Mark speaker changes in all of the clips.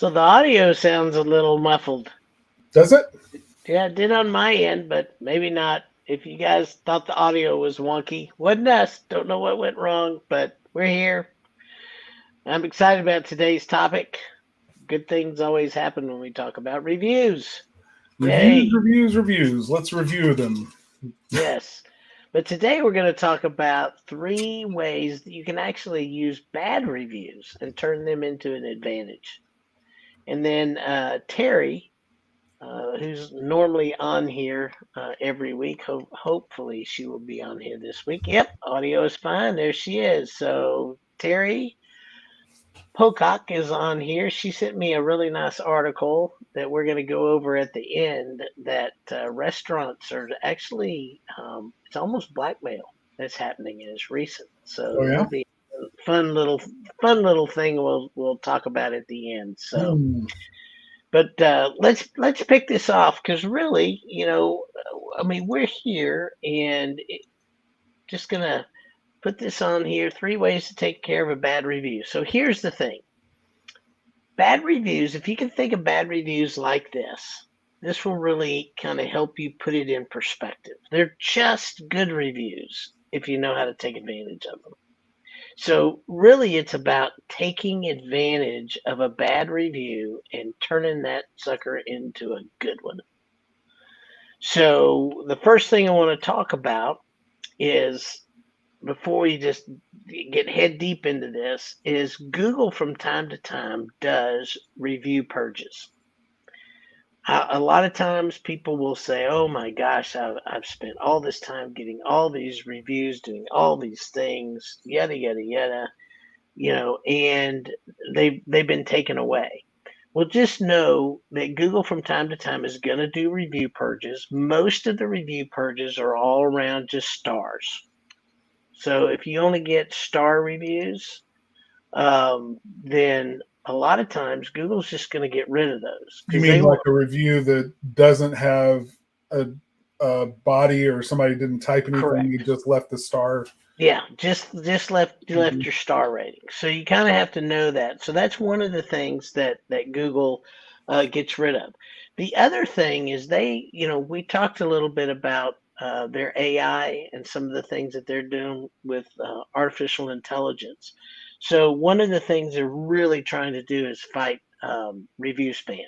Speaker 1: So the audio sounds a little muffled.
Speaker 2: Does it?
Speaker 1: Yeah, it did on my end, but maybe not. If you guys thought the audio was wonky, wasn't us. Don't know what went wrong, but we're here. I'm excited about today's topic. Good things always happen when we talk about reviews.
Speaker 2: Reviews,
Speaker 1: Yay.
Speaker 2: reviews, reviews. Let's review them.
Speaker 1: Yes. But today we're going to talk about three ways that you can actually use bad reviews and turn them into an advantage. And then Terry, who's normally on here every week. Hopefully, she will be on here this week. Yep, audio is fine. There she is. So, Terry Pocock is on here. She sent me a really nice article that we're going to go over at the end that restaurants are actually, it's almost blackmail that's happening and it's recent. So,
Speaker 2: Oh yeah.
Speaker 1: that'll be a fun little thing we'll talk about at the end. So,
Speaker 2: Hmm.
Speaker 1: but let's pick this off because really, I mean, we're here and just gonna put this on here. Three ways to take care of a bad review. So here's the thing: bad reviews. If you can think of bad reviews like this will really kind of help you put it in perspective. They're just good reviews if you know how to take advantage of them. So really, it's about taking advantage of a bad review and turning that sucker into a good one. So the first thing I want to talk about is before we just get head deep into this is Google from time to time does review purges. A lot of times people will say, "Oh my gosh, I've spent all this time getting all these reviews, doing all these things, yada yada yada," and they've been taken away. Well, just know that Google from time to time is going to do review purges. Most of the review purges are all around just stars. So if you only get star reviews, then a lot of times Google's just going to get rid of those
Speaker 2: You
Speaker 1: because
Speaker 2: mean
Speaker 1: they
Speaker 2: like
Speaker 1: want.
Speaker 2: a review that doesn't have a, a body or somebody didn't type anything, you
Speaker 1: Correct.
Speaker 2: just left the star?
Speaker 1: Yeah, just left
Speaker 2: Mhm.
Speaker 1: your star rating. So you kind of have to know that. So that's one of the things that Google gets rid of. The other thing is we talked a little bit about their AI and some of the things that they're doing with artificial intelligence. So one of the things they're really trying to do is fight review spam.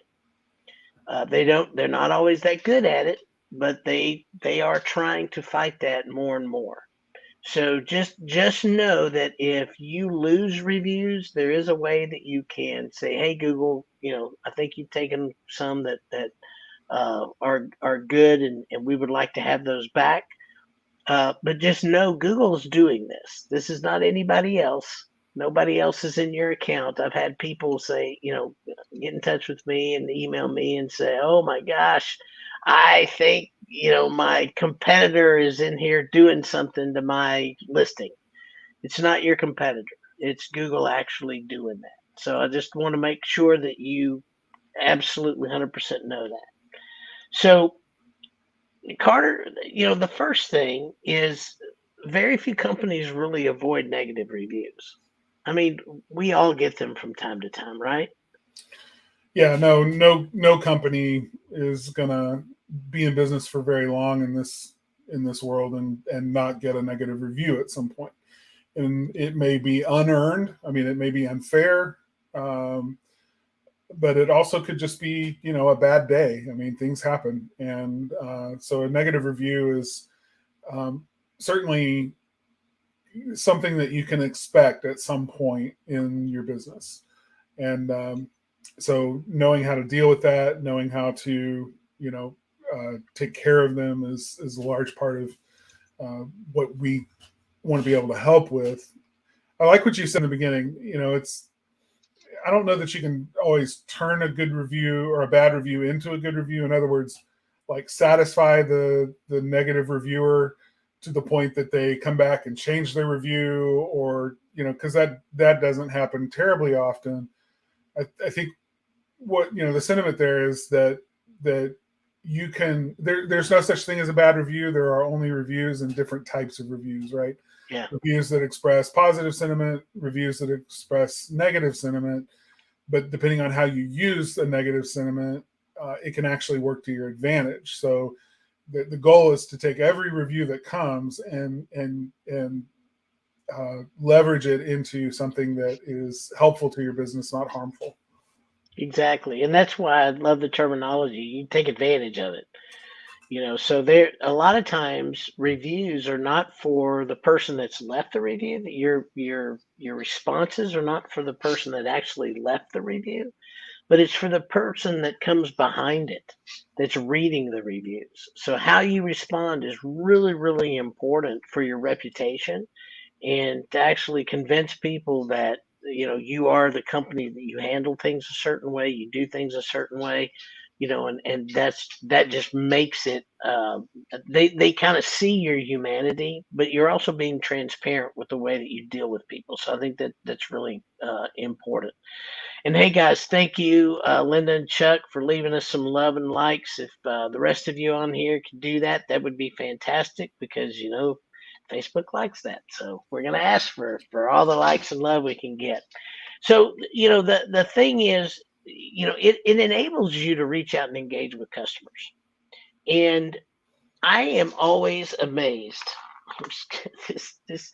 Speaker 1: They're not always that good at it, but they are trying to fight that more and more. So just know that if you lose reviews, there is a way that you can say, "Hey Google, I think you've taken some that are good, and we would like to have those back." But just know Google's doing this. This is not anybody else. Nobody else is in your account. I've had people say, get in touch with me and email me and say, "Oh my gosh, I think, my competitor is in here doing something to my listing." It's not your competitor. It's Google actually doing that. So I just want to make sure that you absolutely 100% know that. So Carter, the first thing is very few companies really avoid negative reviews. I mean, we all get them from time to time, right?
Speaker 2: Yeah, no company is gonna be in business for very long in this world and not get a negative review at some point. And it may be unearned. I mean, it may be unfair. Um, but it also could just be a bad day. I mean, things happen, and so a negative review is um, certainly something that you can expect at some point in your business. And so knowing how to deal with that, knowing how to take care of them is a large part of what we want to be able to help with. I like what you said in the beginning. It's I don't know that you can always turn a good review or a bad review into a good review. In other words, like satisfy the negative reviewer to the point that they come back and change their review, or because that doesn't happen terribly often. I think what the sentiment there is that you can there's no such thing as a bad review. There are only reviews and different types of reviews, right?
Speaker 1: Yeah.
Speaker 2: Reviews that express positive sentiment, reviews that express negative sentiment. but depending on how you use a negative sentiment, it can actually work to your advantage. So the goal is to take every review that comes and leverage it into something that is helpful to your business, not harmful.
Speaker 1: Exactly. And that's why I love the terminology. You take advantage of it. So there a lot of times reviews are not for the person that's left the review. That your responses are not for the person that actually left the review, but it's for the person that comes behind it that's reading the reviews. So how you respond is really, really important for your reputation and to actually convince people that you are the company, that you handle things a certain way, you do things a certain way, and that just makes it, they kind of see your humanity, but you're also being transparent with the way that you deal with people. So I think that that's really important. And hey, guys, thank you, Linda and Chuck, for leaving us some love and likes. If the rest of you on here could do that, that would be fantastic because, Facebook likes that. So we're going to ask for all the likes and love we can get. So, the thing is, it enables you to reach out and engage with customers. And I am always amazed. This,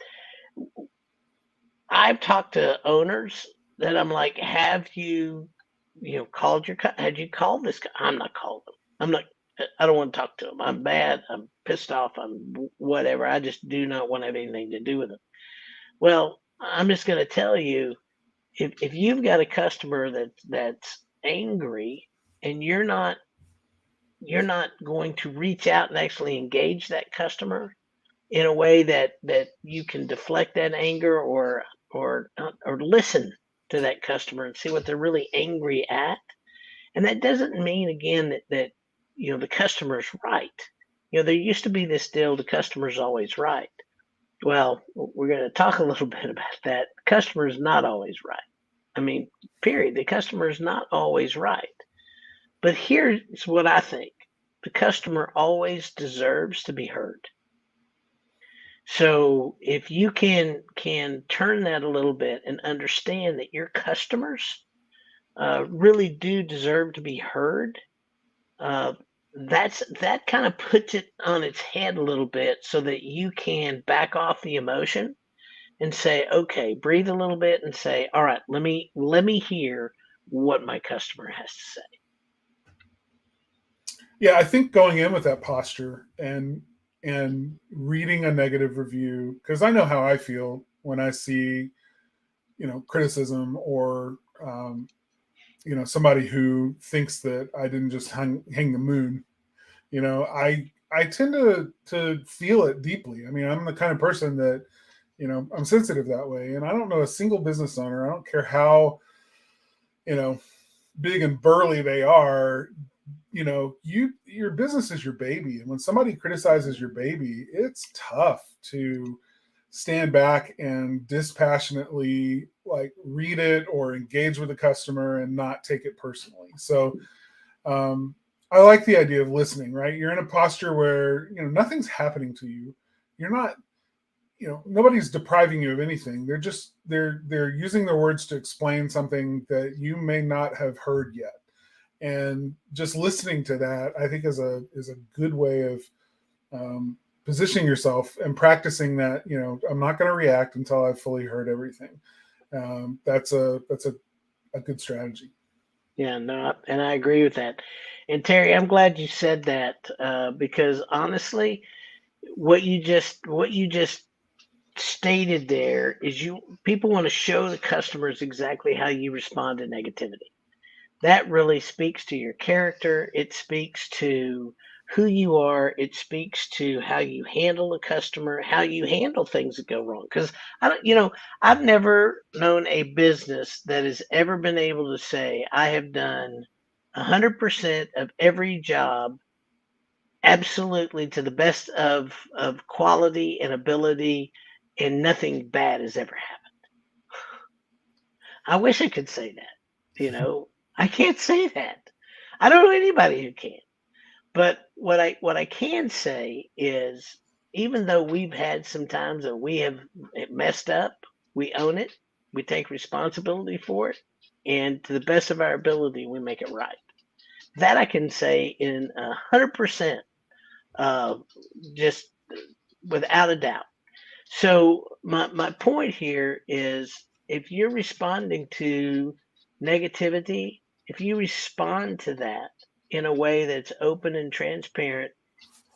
Speaker 1: I've talked to owners that I'm like, have you, called had you called this guy? I'm not calling them. I don't want to talk to him. I'm bad. I'm pissed off. I'm whatever. I just do not want to have anything to do with him. Well, I'm just going to tell you, if you've got a customer that's angry and you're not going to reach out and actually engage that customer in a way that you can deflect that anger or listen to that customer and see what they're really angry at. And that doesn't mean again that the customer's right. There used to be this deal, the customer's always right. Well, we're going to talk a little bit about that. The customer is not always right. I mean, period. The customer is not always right. But here's what I think. The customer always deserves to be heard. So if you can turn that a little bit and understand that your customers really do deserve to be heard, uh, that kind of puts it on its head a little bit, so that you can back off the emotion and say, okay, breathe a little bit and say, all right, let me hear what my customer has to say.
Speaker 2: Yeah, I think going in with that posture and reading a negative review, because I know how I feel when I see criticism or somebody who thinks that I didn't just hang the moon. I tend to feel it deeply. I mean, I'm the kind of person that I'm sensitive that way, and I don't know a single business owner. I don't care how you know big and burly they are. Your business is your baby, and when somebody criticizes your baby, it's tough to stand back and dispassionately like read it or engage with the customer and not take it personally. So um, I like the idea of listening. Right, you're in a posture where nothing's happening to you. You're not. Nobody's depriving you of anything. They're using their words to explain something that you may not have heard yet, and just listening to that, I think, is a good way of positioning yourself and practicing that. I'm not going to react until I've fully heard everything. That's a good strategy.
Speaker 1: Yeah, no, and I agree with that. And Terry, I'm glad you said that, because honestly, what you just stated there is, people want to show the customers exactly how you respond to negativity. That really speaks to your character. It speaks to who you are. It speaks to how you handle a customer, how you handle things that go wrong. Because I've never known a business that has ever been able to say, I have done 100% of every job absolutely to the best of quality and ability, and nothing bad has ever happened. I wish I could say that. I can't say that. I don't know anybody who can. But what I can say is, even though we've had some times that we have messed up, we own it. We take responsibility for it. and to the best of our ability, we make it right. That I can say in 100%, uh, just without a doubt. So my point here is if you're responding to negativity, if you respond to that in a way that's open and transparent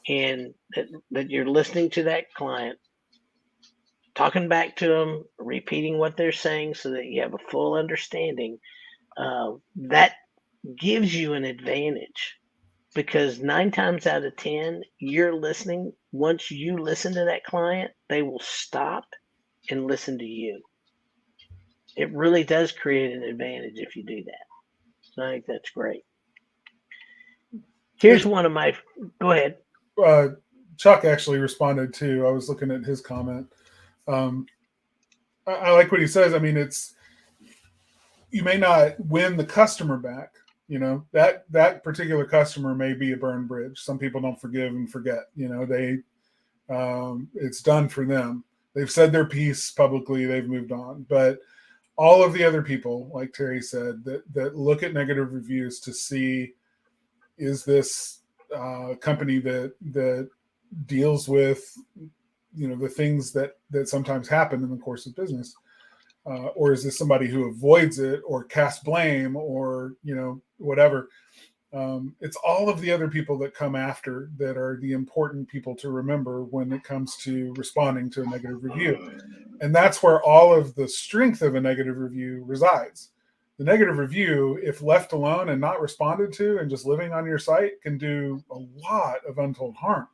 Speaker 1: and that you're listening to that client, talking back to them, repeating what they're saying so that you have a full understanding, that gives you an advantage because 9 times out of 10, you're listening. Once you listen to that client, they will stop and listen to you. It really does create an advantage if you do that. So I think that's great. Here's
Speaker 2: It,
Speaker 1: one of my. Go ahead.
Speaker 2: uh, Chuck actually responded too. I was looking at his comment. Um, I like what he says. I mean, it's you may not win the customer back. You know that particular customer may be a burned bridge. Some people don't forgive and forget. You know it's done for them. They've said their piece publicly. They've moved on. But all of the other people, like Terry said, that look at negative reviews to see is this company that deals with the things that sometimes happen in the course of business, or is this somebody who avoids it or casts blame or whatever. It's all of the other people that come after that are the important people to remember when it comes to responding to a negative review. And that's where all of the strength of a negative review resides. The negative review, if left alone and not responded to and just living on your site, can do a lot of untold harm.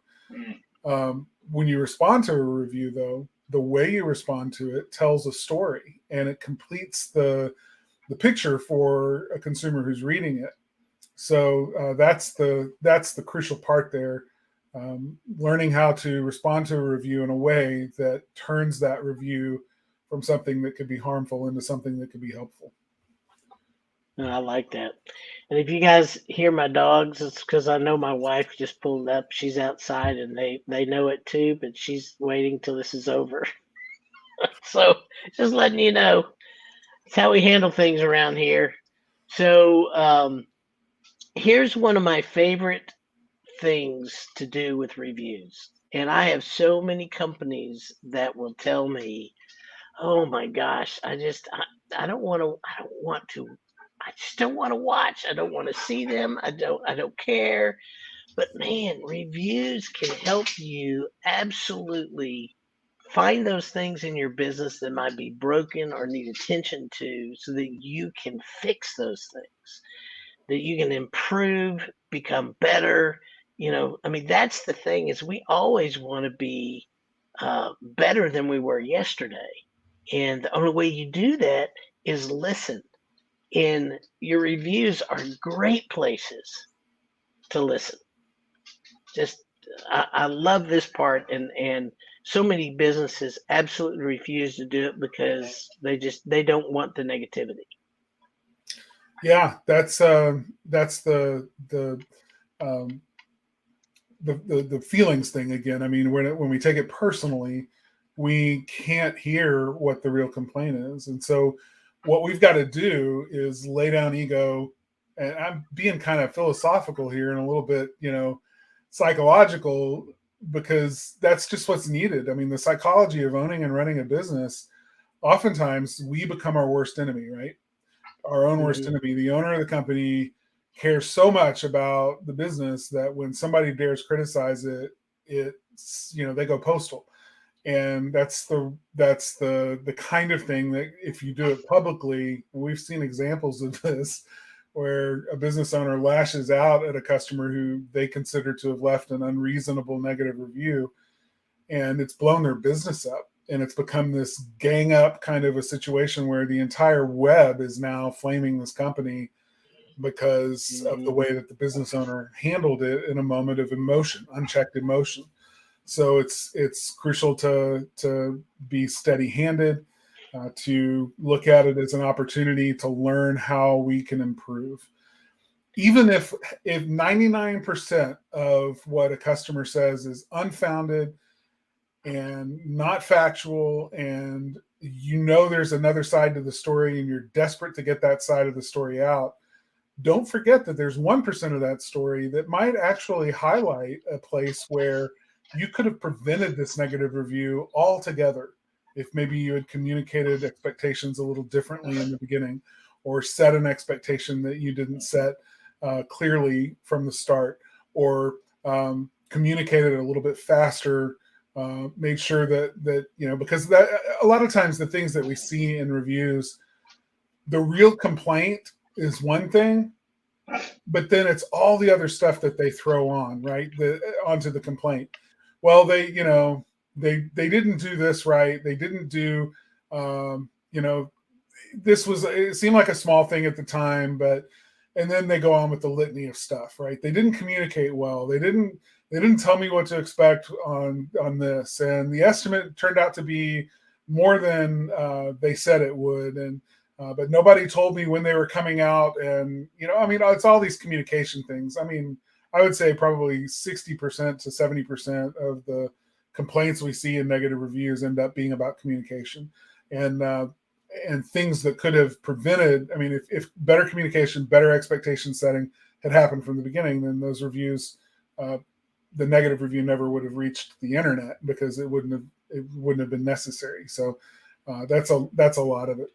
Speaker 2: When you respond to a review, though, the way you respond to it tells a story and it completes the picture for a consumer who's reading it. So that's the crucial part there. Learning how to respond to a review in a way that turns that review from something that could be harmful into something that could be helpful.
Speaker 1: I like that. And if you guys hear my dogs, it's because I know my wife just pulled up. She's outside and they know it too, but she's waiting till this is over. So just letting you know, it's how we handle things around here. So here's one of my favorite things to do with reviews. And I have so many companies that will tell me, "Oh my gosh, I don't want to I just don't want to watch. I don't want to see them. I don't care." But man, reviews can help you absolutely find those things in your business that might be broken or need attention to so that you can fix those things, that you can improve, become better. I mean, that's the thing is we always want to be better than we were yesterday. And the only way you do that is listen. And your reviews are great places to listen. Just I love this part, and so many businesses absolutely refuse to do it because they don't want the negativity.
Speaker 2: Yeah, that's um, the feelings thing again. I mean, when we take it personally, we can't hear what the real complaint is, and so what we've got to do is lay down ego. And I'm being kind of philosophical here and a little bit, psychological, because that's just what's needed. I mean, the psychology of owning and running a business, oftentimes we become our worst enemy, right? Our own worst
Speaker 1: Hmm.
Speaker 2: enemy. The owner of the company cares so much about the business that when somebody dares criticize it, they go postal. And that's the kind of thing that if you do it publicly, we've seen examples of this where a business owner lashes out at a customer who they consider to have left an unreasonable negative review, and it's blown their business up, and it's become this gang up kind of a situation where the entire web is now flaming this company because of the
Speaker 1: Hmm.
Speaker 2: way that the business owner handled it in a moment of emotion, unchecked emotion. So it's crucial to be steady handed, to look at it as an opportunity to learn how we can improve. Even if 99% of what a customer says is unfounded and not factual and there's another side to the story and you're desperate to get that side of the story out, don't forget that there's 1% of that story that might actually highlight a place where you could have prevented this negative review altogether if maybe you had communicated expectations a little differently in the beginning, or set an expectation that you didn't set clearly from the start, or communicated a little bit faster, made sure that because that a lot of times the things that we see in reviews, the real complaint is one thing, but then it's all the other stuff that they throw on, right? Onto the complaint. Well, they didn't do this right. They didn't do, it seemed like a small thing at the time, and then they go on with the litany of stuff, right? They didn't communicate well. They didn't tell me what to expect on this, and the estimate turned out to be more than they said it would, and but nobody told me when they were coming out, and it's all these communication things. I mean, I would say probably 60% to 70% of the complaints we see in negative reviews end up being about communication, and things that could have prevented. I mean, if better communication, better expectation setting had happened from the beginning, then those reviews, the negative review never would have reached the internet, because it wouldn't have been necessary. So that's a lot of it.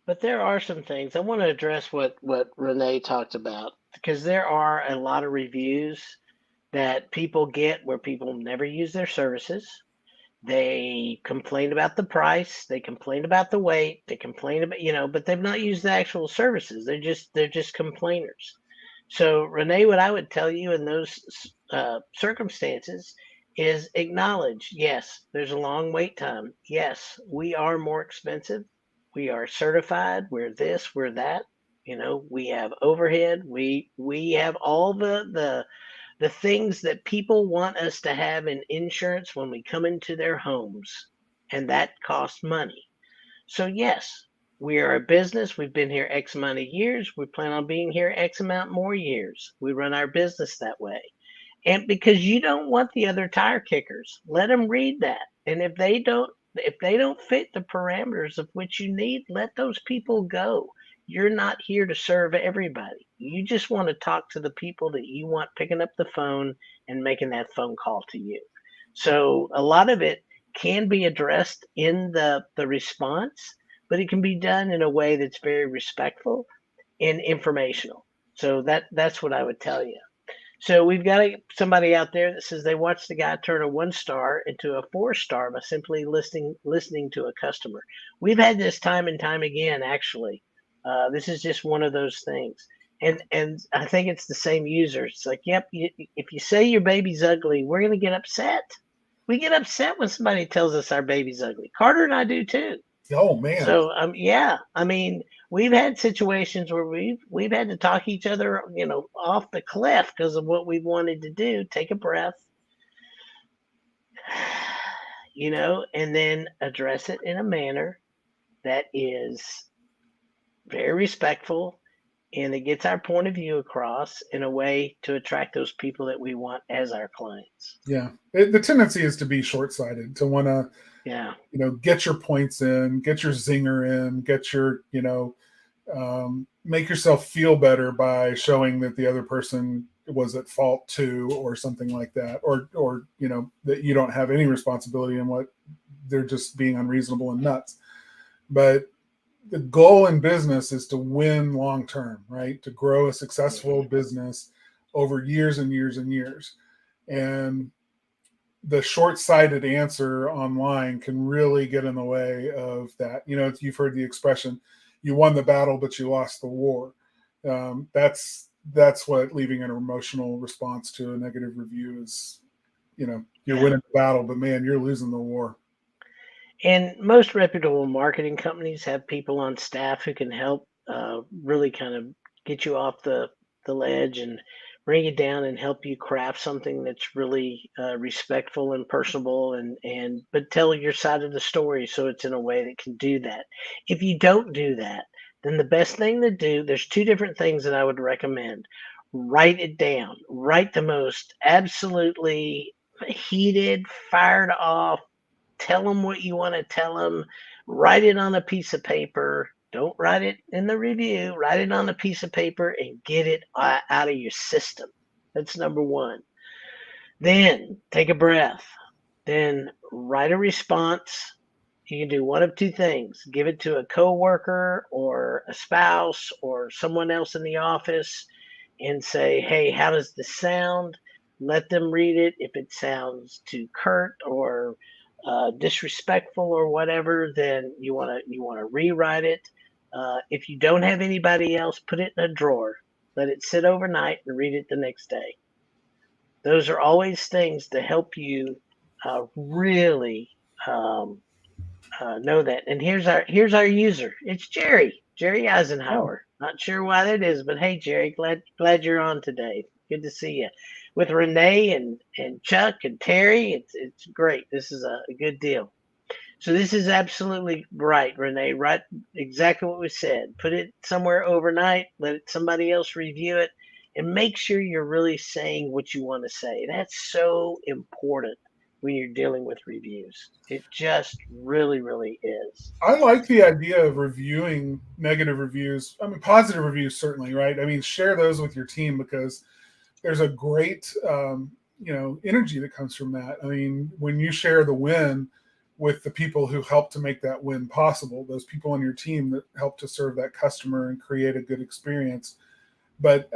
Speaker 1: But there are some things I want to address what Renee talked about, because there are a lot of reviews that people get where people never use their services. They complain about the price, they complain about the wait, they complain about, but they've not used the actual services. They're just complainers. So Renee, what I would tell you in those circumstances is acknowledge, yes, there's a long wait time. Yes, we are more expensive. We are certified. We're this, we're that. We have overhead. We have all the things that people want us to have in insurance when we come into their homes, and that costs money. So yes, we are a business. We've been here X amount of years. We plan on being here X amount more years. We run our business that way. And because you don't want the other tire kickers, let them read that. And if they don't fit the parameters of which you need, let those people go. You're not here to serve everybody. You just want to talk to the people that you want picking up the phone and making that phone call to you. So a lot of it can be addressed in the response, but it can be done in a way that's very respectful and informational. So that's what I would tell you. So we've got somebody out there that says they watched the guy turn a 1 star into a 4 star by simply listening to a customer. We've had this time and time again. Actually, this is just one of those things, and I think it's the same user. It's like, yep, if you say your baby's ugly, we're gonna get upset. We get upset when somebody tells us our baby's ugly. Carter and I do too.
Speaker 2: Oh man.
Speaker 1: So yeah, I mean, we've had situations where we've had to talk each other, off the cliff because of what we wanted to do. Take a breath, and then address it in a manner that is very respectful, and it gets our point of view across in a way to attract those people that we want as our clients.
Speaker 2: Yeah, the tendency is to be short-sighted, to want to
Speaker 1: Yeah.
Speaker 2: get your points in, get your zinger in, get your make yourself feel better by showing that the other person was at fault too, or something like that, or that you don't have any responsibility in what they're just being unreasonable and nuts. But the goal in business is to win long term, right? To grow a successful business over years and years and years. And the short-sighted answer online can really get in the way of that. You've heard the expression, you won the battle, but you lost the war. That's what leaving an emotional response to a negative review is. You're winning the battle, but man, you're losing the war.
Speaker 1: And most reputable marketing companies have people on staff who can help really kind of get you off the ledge and bring you down and help you craft something that's really respectful and personable, and but tell your side of the story so it's in a way that can do that. If you don't do that, then the best thing to do, there's two different things that I would recommend. Write it down. Write the most absolutely heated, fired off, tell them what you want to tell them, Write it on a piece of paper. Don't write it in the review. Write it on a piece of paper and get it out of your system. That's number one. Then take a breath. Then write a response. You can do one of two things: give it to a coworker or a spouse or someone else in the office and say, hey, how does this sound? Let them read it. If it sounds too curt or disrespectful or whatever, then you want to rewrite it. If you don't have anybody else, put it in a drawer. Let it sit overnight and read it the next day. Those are always things to help you really um, know that. And here's our user. It's Jerry
Speaker 2: Oh,
Speaker 1: Eisenhower. Not sure why that is, but hey, Jerry, glad you're on today. Good to see you. With Renee and Chuck and Terry, it's great. This is a good deal. So this is absolutely right, Renee. Right, exactly what we said. Put it somewhere overnight. Let somebody else review it, and make sure you're really saying what you want to say. That's so important when you're dealing with reviews. It just really, really is.
Speaker 2: I like the idea of reviewing negative reviews. I mean, positive reviews certainly, right? I mean, share those with your team because there's a great energy that comes from that. I mean, when you share the win with the people who help to make that win possible, those people on your team that help to serve that customer and create a good experience. But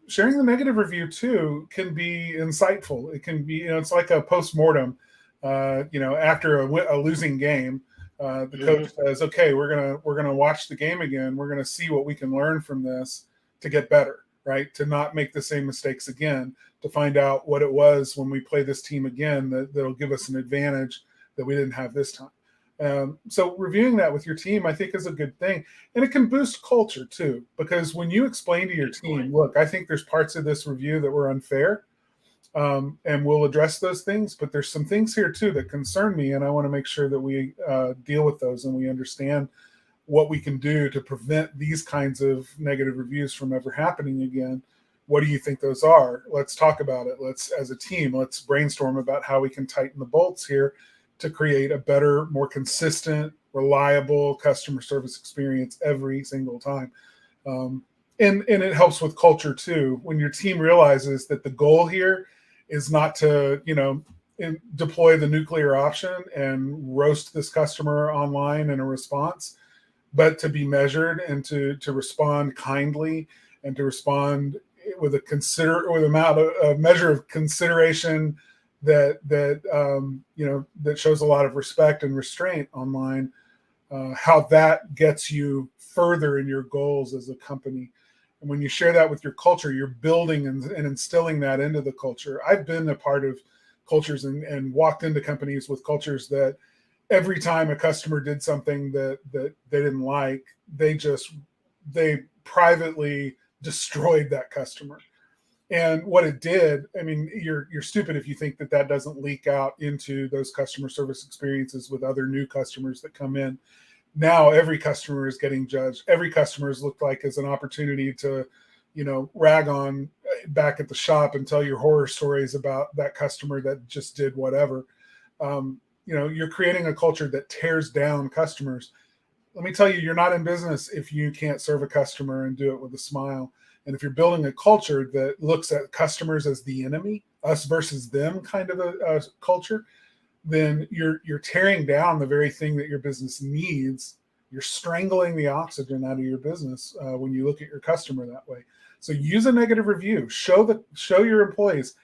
Speaker 2: sharing the negative review too can be insightful. It can be, it's like a post-mortem. After a losing game, the
Speaker 1: Hmm.
Speaker 2: coach says, "Okay, we're gonna watch the game again. We're gonna see what we can learn from this to get better, right? To not make the same mistakes again. To find out what it was when we play this team again that'll give us an advantage that we didn't have this time." So reviewing that with your team, I think, is a good thing, and it can boost culture too. Because when you explain to your
Speaker 1: Good
Speaker 2: team,
Speaker 1: point.
Speaker 2: "Look, I think there's parts of this review that were unfair, and we'll address those things. But there's some things here too that concern me, and I want to make sure that we deal with those and we understand what we can do to prevent these kinds of negative reviews from ever happening again. What do you think those are? Let's talk about it. As a team, let's brainstorm about how we can tighten the bolts here to create a better, more consistent, reliable customer service experience every single time." And it helps with culture too. When your team realizes that the goal here is not to, deploy the nuclear option and roast this customer online in a response, but to be measured and to respond kindly and to respond with a measure of consideration that shows a lot of respect and restraint online. How that gets you further in your goals as a company. And when you share that with your culture, you're building and instilling that into the culture. I've been a part of cultures and walked into companies with cultures that every time a customer did something that they didn't like, they privately destroyed that customer. And what it did, I mean, you're stupid if you think that doesn't leak out into those customer service experiences with other new customers that come in. Now every customer is getting judged. Every customer is looked like as an opportunity to, rag on back at the shop and tell your horror stories about that customer that just did whatever. You're creating a culture that tears down customers. Let me tell you, you're not in business if you can't serve a customer and do it with a smile. And if you're building a culture that looks at customers as the enemy, us versus them kind of a culture, then you're tearing down the very thing that your business needs. You're strangling the oxygen out of your business when you look at your customer that way. So use a negative review. Show your employees,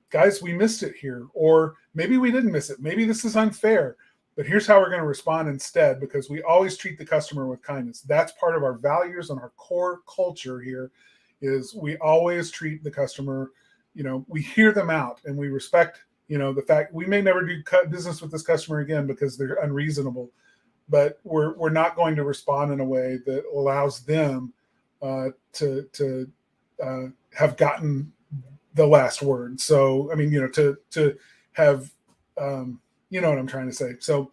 Speaker 2: guys, we missed it here, or maybe we didn't miss it. Maybe this is unfair, but here's how we're going to respond instead, because we always treat the customer with kindness. That's part of our values and our core culture here is we always treat the customer, we hear them out and we respect, the fact we may never do business with this customer again because they're unreasonable, but we're not going to respond in a way that allows them to have gotten the last word. So, I mean, to have, you know what I'm trying to say. So,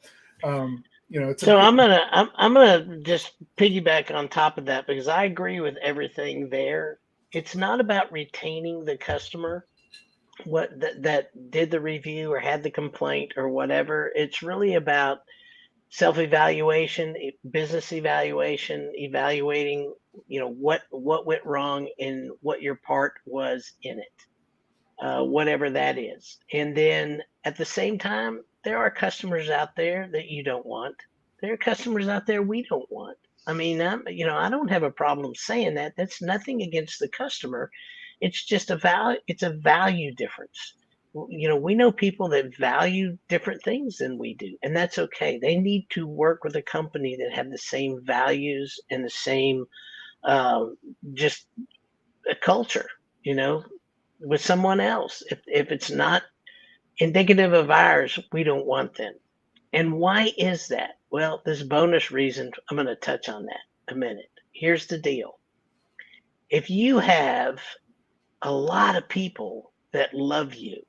Speaker 2: it's a
Speaker 1: So I'm gonna just piggyback on top of that because I agree with everything there. It's not about retaining the customer that did the review or had the complaint or whatever. It's really about self-evaluation, business evaluation, evaluating, what went wrong and what your part was in it, whatever that is. And then at the same time, there are customers out there that you don't want. There are customers out there we don't want. I mean, I don't have a problem saying that. That's nothing against the customer. It's just a value. It's a value difference. We know people that value different things than we do, and that's okay. They need to work with a company that have the same values and the same, uh, just a culture. You know, with someone else. If it's not indicative of ours, we don't want them. And why is that? Well, this bonus reason, I'm going to touch on that a minute. Here's the deal. If you have a lot of people that love you,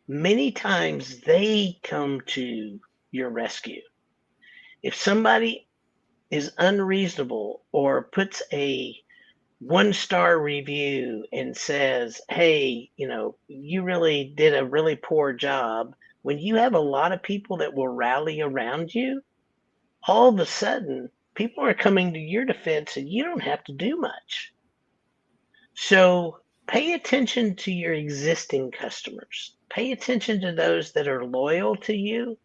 Speaker 1: many times they come to your rescue. If somebody is unreasonable or puts a 1-star review and says, "Hey, you really did a really poor job." When you have a lot of people that will rally around you, all of a sudden, people are coming to your defense and you don't have to do much. So pay attention to your existing customers. Pay attention to those that are loyal to you.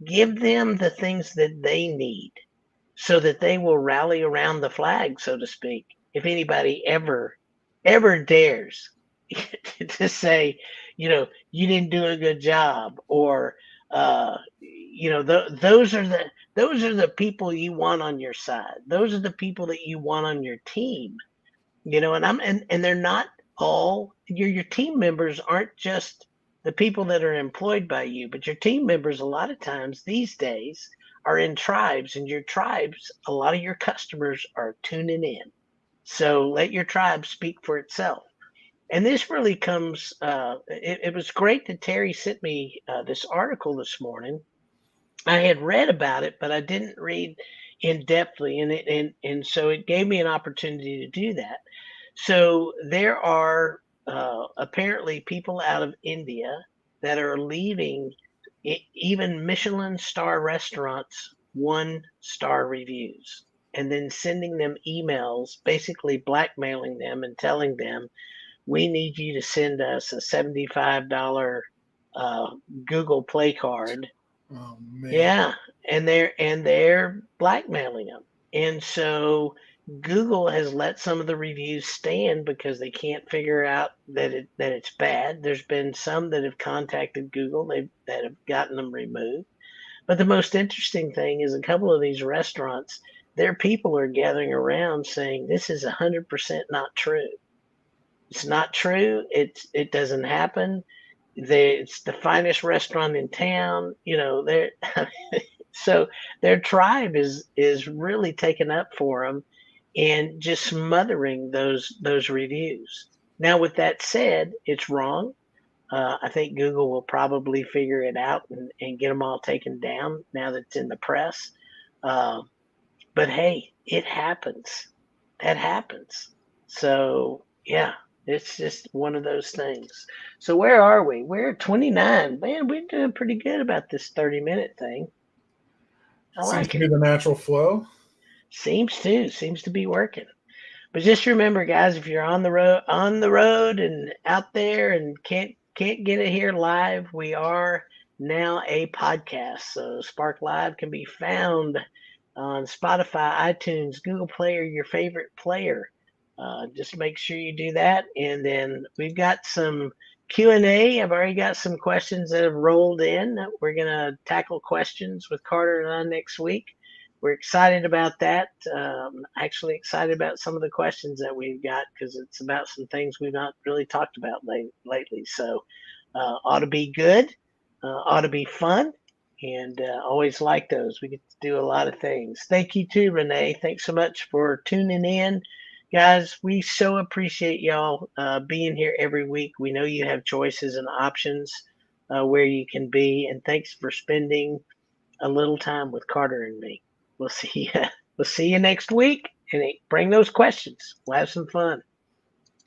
Speaker 1: Give them the things that they need so that they will rally around the flag, so to speak. If anybody ever dares to say, you didn't do a good job, or those are the people you want on your side. Those are the people that you want on your team. And they're not all your team members aren't just the people that are employed by you, but your team members a lot of times these days are in tribes, and your tribes, a lot of your customers are tuning in. So let your tribe speak for itself. And this really comes, it was great that Terry sent me this article this morning. I had read about it, but I didn't read in depthly, and so it gave me an opportunity to do that. So there are apparently people out of India that are leaving even Michelin star restaurants 1-star reviews, and then sending them emails, basically blackmailing them and telling them, "We need you to send us a $75 Google Play card."
Speaker 2: Oh man.
Speaker 1: Yeah, and they're blackmailing them. And so Google has let some of the reviews stand because they can't figure out that it's bad. There's been some that have contacted Google, that have gotten them removed. But the most interesting thing is a couple of these restaurants, their people are gathering around saying this is 100% not true. It's not true. It doesn't happen. It's the finest restaurant in town. They're so their tribe is really taken up for them and just smothering those reviews. Now, with that said, it's wrong. I think Google will probably figure it out and get them all taken down now that it's in the press. Uh, but hey, it happens. That happens. So yeah, it's just one of those things. So where are we? We're at 29. Man, we're doing pretty good about this 30-minute thing. I
Speaker 2: Seems
Speaker 1: like
Speaker 2: to
Speaker 1: it.
Speaker 2: be the natural flow.
Speaker 1: Seems to be working. But just remember, guys, if you're on the road and out there and can't get it here live, we are now a podcast. So Spark Live can be found on Spotify, iTunes, Google Play, or your favorite player. Just make sure you do that. And then we've got some Q&A. I've already got some questions that have rolled in. We're going to tackle questions with Carter and I next week. We're excited about that. Actually excited about some of the questions that we've got, because it's about some things we've not really talked about lately. So ought to be good, ought to be fun, and always like those. We get to do a lot of things. Thank you too, Renee. Thanks so much for tuning in. Guys, we so appreciate y'all being here every week. We know you have choices and options where you can be, and thanks for spending a little time with Carter and me. We'll see you. We'll see you next week, and bring those questions. We'll have some fun.